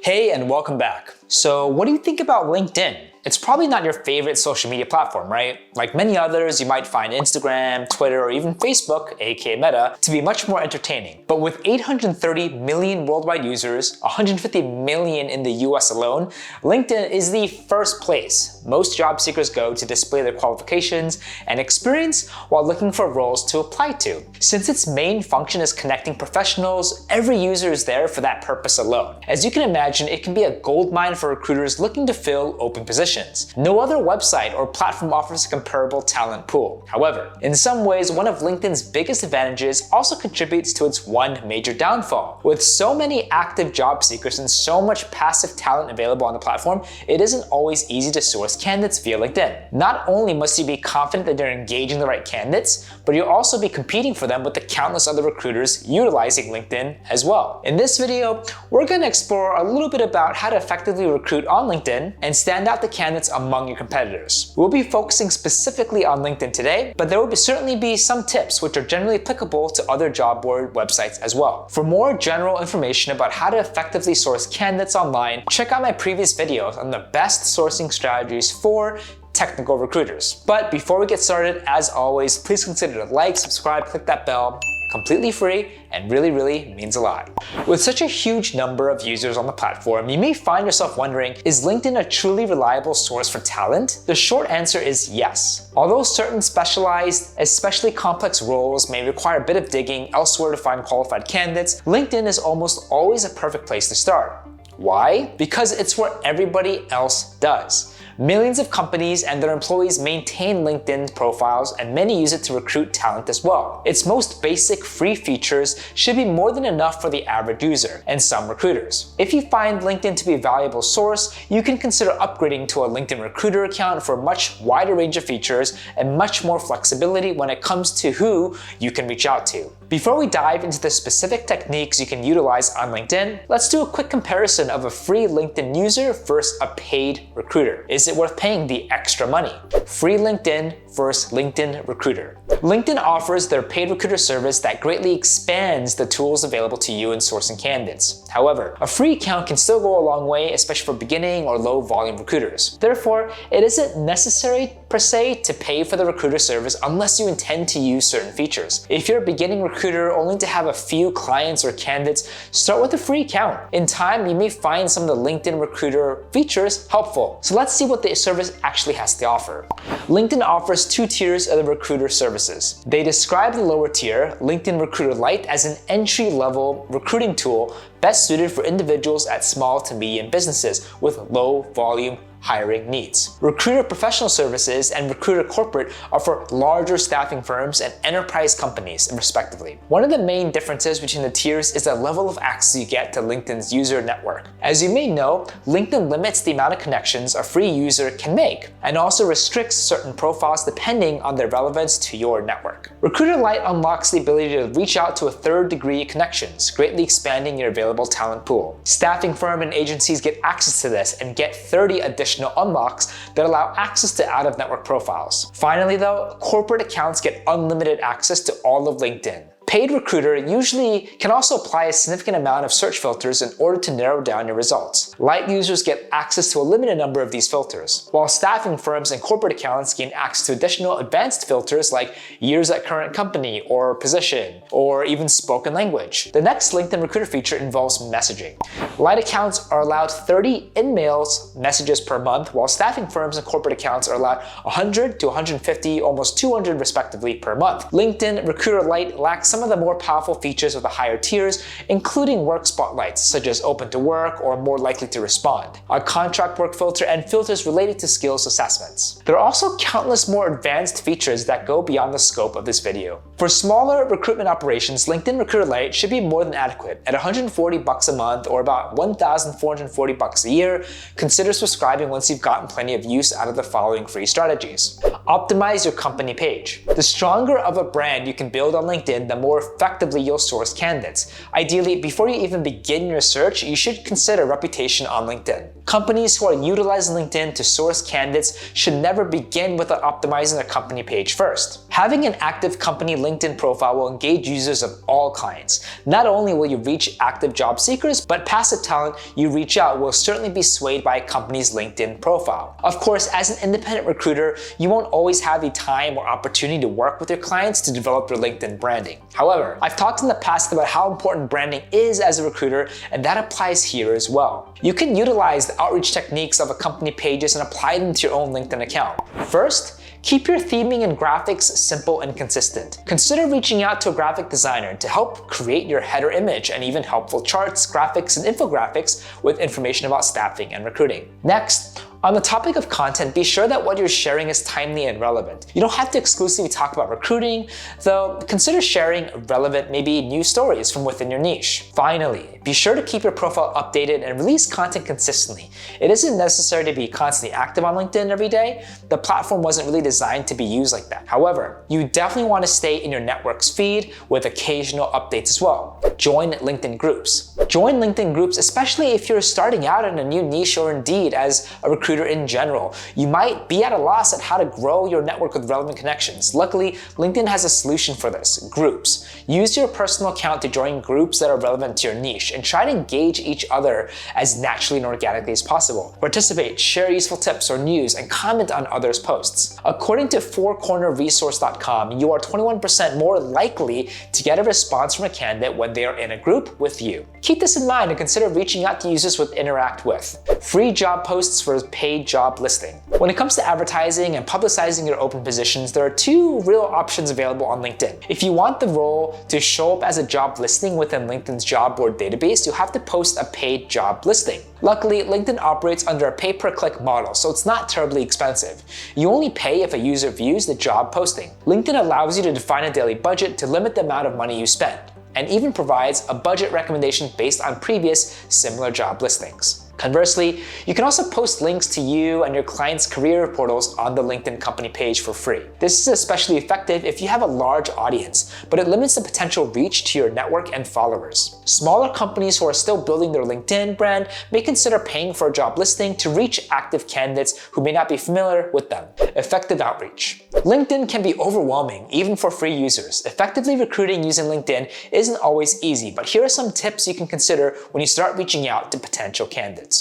Hey, and welcome back. So what do you think about LinkedIn? It's probably not your favorite social media platform, right? Like many others, you might find Instagram, Twitter, or even Facebook, aka Meta, to be much more entertaining. But with 830 million worldwide users, 150 million in the US alone, LinkedIn is the first place most job seekers go to display their qualifications and experience while looking for roles to apply to. Since its main function is connecting professionals, every user is there for that purpose alone. As you can imagine, it can be a goldmine for recruiters looking to fill open positions. No other website or platform offers a comparable talent pool. However, in some ways, one of LinkedIn's biggest advantages also contributes to its one major downfall. With so many active job seekers and so much passive talent available on the platform, it isn't always easy to source candidates via LinkedIn. Not only must you be confident that you're engaging the right candidates, but you'll also be competing for them with the countless other recruiters utilizing LinkedIn as well. In this video, we're going to explore a little bit about how to effectively recruit on LinkedIn and stand out the candidates among your competitors. We'll be focusing specifically on LinkedIn today, but there will certainly be some tips which are generally applicable to other job board websites as well. For more general information about how to effectively source candidates online, check out my previous videos on the best sourcing strategies for technical recruiters. But before we get started, as always, please consider to like, subscribe, click that bell. Completely free and really means a lot. With such a huge number of users on the platform, you may find yourself wondering, is LinkedIn a truly reliable source for talent? The short answer is yes. Although certain specialized, especially complex roles may require a bit of digging elsewhere to find qualified candidates, LinkedIn is almost always a perfect place to start. Why? Because it's where everybody else does. Millions of companies and their employees maintain LinkedIn profiles, and many use it to recruit talent as well. Its most basic free features should be more than enough for the average user and some recruiters. If you find LinkedIn to be a valuable source, you can consider upgrading to a LinkedIn Recruiter account for a much wider range of features and much more flexibility when it comes to who you can reach out to. Before we dive into the specific techniques you can utilize on LinkedIn, let's do a quick comparison of a free LinkedIn user versus a paid recruiter. Is it worth paying the extra money? Free LinkedIn versus LinkedIn Recruiter. LinkedIn offers their paid recruiter service that greatly expands the tools available to you in sourcing candidates. However, a free account can still go a long way, especially for beginning or low volume recruiters. Therefore, it isn't necessary per se to pay for the recruiter service unless you intend to use certain features. If you're a beginning recruiter only to have a few clients or candidates, start with a free account. In time, you may find some of the LinkedIn Recruiter features helpful. So let's see what the service actually has to offer. LinkedIn offers two tiers of the recruiter services. They describe the lower tier, LinkedIn Recruiter Lite, as an entry-level recruiting tool best suited for individuals at small to medium businesses with low volume hiring needs. Recruiter Professional Services and Recruiter Corporate are for larger staffing firms and enterprise companies, respectively. One of the main differences between the tiers is the level of access you get to LinkedIn's user network. As you may know, LinkedIn limits the amount of connections a free user can make and also restricts certain profiles depending on their relevance to your network. Recruiter Lite unlocks the ability to reach out to a third degree connections, greatly expanding your available talent pool. Staffing firm and agencies get access to this and get 30 additional unlocks that allow access to out-of-network profiles. Finally though, corporate accounts get unlimited access to all of LinkedIn. Paid recruiter usually can also apply a significant amount of search filters in order to narrow down your results. Light users get access to a limited number of these filters, while staffing firms and corporate accounts gain access to additional advanced filters like years at current company or position, or even spoken language. The next LinkedIn Recruiter feature involves messaging. Light accounts are allowed 30 in-mails messages per month, while staffing firms and corporate accounts are allowed 100 to 150, almost 200 respectively per month. LinkedIn Recruiter Lite lacks some of the more powerful features of the higher tiers, including work spotlights such as open to work or more likely to respond, a contract work filter, and filters related to skills assessments. There are also countless more advanced features that go beyond the scope of this video. For smaller recruitment operations, LinkedIn Recruiter Lite should be more than adequate. At $140 a month or about $1,440 a year, consider subscribing once you've gotten plenty of use out of the following free strategies. Optimize your company page. The stronger of a brand you can build on LinkedIn, the more effectively you'll source candidates. Ideally, before you even begin your search, you should consider reputation on LinkedIn. Companies who are utilizing LinkedIn to source candidates should never begin with optimizing their company page first. Having an active company LinkedIn profile will engage users of all kinds. Not only will you reach active job seekers, but passive talent you reach out will certainly be swayed by a company's LinkedIn profile. Of course, as an independent recruiter, you won't always have the time or opportunity to work with your clients to develop your LinkedIn branding. However, I've talked in the past about how important branding is as a recruiter, and that applies here as well. You can utilize the outreach techniques of a company pages and apply them to your own LinkedIn account. First, keep your theming and graphics simple and consistent. Consider reaching out to a graphic designer to help create your header image and even helpful charts, graphics, and infographics with information about staffing and recruiting. Next, on the topic of content, be sure that what you're sharing is timely and relevant. You don't have to exclusively talk about recruiting, though consider sharing relevant, maybe new stories from within your niche. Finally, be sure to keep your profile updated and release content consistently. It isn't necessary to be constantly active on LinkedIn every day. The platform wasn't really designed to be used like that. However, you definitely want to stay in your network's feed with occasional updates as well. Join LinkedIn groups. Join LinkedIn groups, especially if you're starting out in a new niche or indeed as a recruiter in general. You might be at a loss at how to grow your network with relevant connections. Luckily, LinkedIn has a solution for this: groups. Use your personal account to join groups that are relevant to your niche and try to engage each other as naturally and organically as possible. Participate, share useful tips or news, and comment on others' posts. According to fourcornerresource.com, you are 21% more likely to get a response from a candidate when they are in a group with you. Keep this in mind and consider reaching out to users with interact with. Free job posts for paid job listing. When it comes to advertising and publicizing your open positions, there are two real options available on LinkedIn. If you want the role to show up as a job listing within LinkedIn's job board database, you'll have to post a paid job listing. Luckily, LinkedIn operates under a pay-per-click model, so it's not terribly expensive. You only pay if a user views the job posting. LinkedIn allows you to define a daily budget to limit the amount of money you spend, and even provides a budget recommendation based on previous similar job listings. Conversely, you can also post links to you and your clients' career portals on the LinkedIn company page for free. This is especially effective if you have a large audience, but it limits the potential reach to your network and followers. Smaller companies who are still building their LinkedIn brand may consider paying for a job listing to reach active candidates who may not be familiar with them. Effective outreach. LinkedIn can be overwhelming, even for free users. Effectively recruiting using LinkedIn isn't always easy, but here are some tips you can consider when you start reaching out to potential candidates.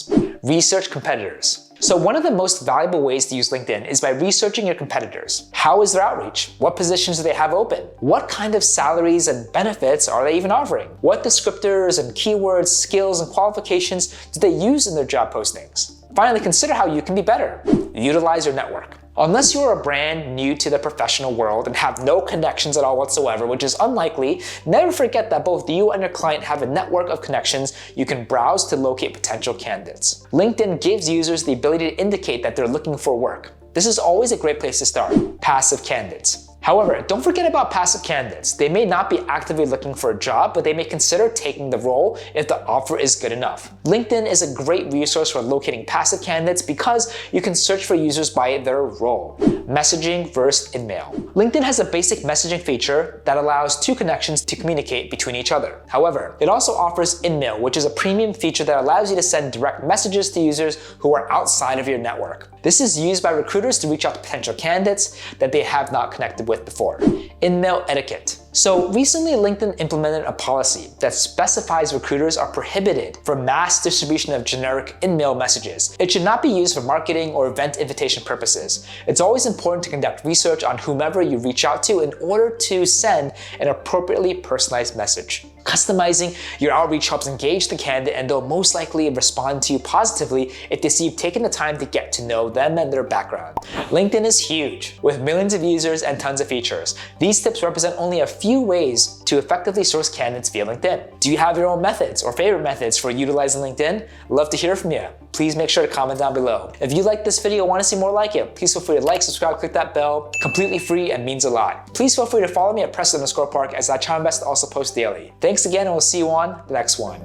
Research competitors. So one of the most valuable ways to use LinkedIn is by researching your competitors. How is their outreach? What positions do they have open? What kind of salaries and benefits are they even offering? What descriptors and keywords, skills, and qualifications do they use in their job postings? Finally, consider how you can be better. Utilize your network. Unless you're a brand new to the professional world and have no connections at all whatsoever, which is unlikely, never forget that both you and your client have a network of connections you can browse to locate potential candidates. LinkedIn gives users the ability to indicate that they're looking for work. This is always a great place to start. Passive candidates. However, don't forget about passive candidates. They may not be actively looking for a job, but they may consider taking the role if the offer is good enough. LinkedIn is a great resource for locating passive candidates because you can search for users by their role. Messaging versus InMail. LinkedIn has a basic messaging feature that allows two connections to communicate between each other. However, it also offers InMail, which is a premium feature that allows you to send direct messages to users who are outside of your network. This is used by recruiters to reach out to potential candidates that they have not connected with before. InMail etiquette. So recently, LinkedIn implemented a policy that specifies recruiters are prohibited from mass distribution of generic InMail messages. It should not be used for marketing or event invitation purposes. It's always important to conduct research on whomever you reach out to in order to send an appropriately personalized message. Customizing your outreach helps engage the candidate, and they'll most likely respond to you positively if they see you've taken the time to get to know them and their background. LinkedIn is huge, with millions of users and tons of features. These tips represent only a few ways to effectively source candidates via LinkedIn. Do you have your own methods or favorite methods for utilizing LinkedIn? I'd love to hear from you. Please make sure to comment down below. If you like this video and want to see more like it, please feel free to like, subscribe, click that bell. Completely free and means a lot. Please feel free to follow me at Preston_Park, as I try my best to also post daily. Thanks again, and we'll see you on the next one.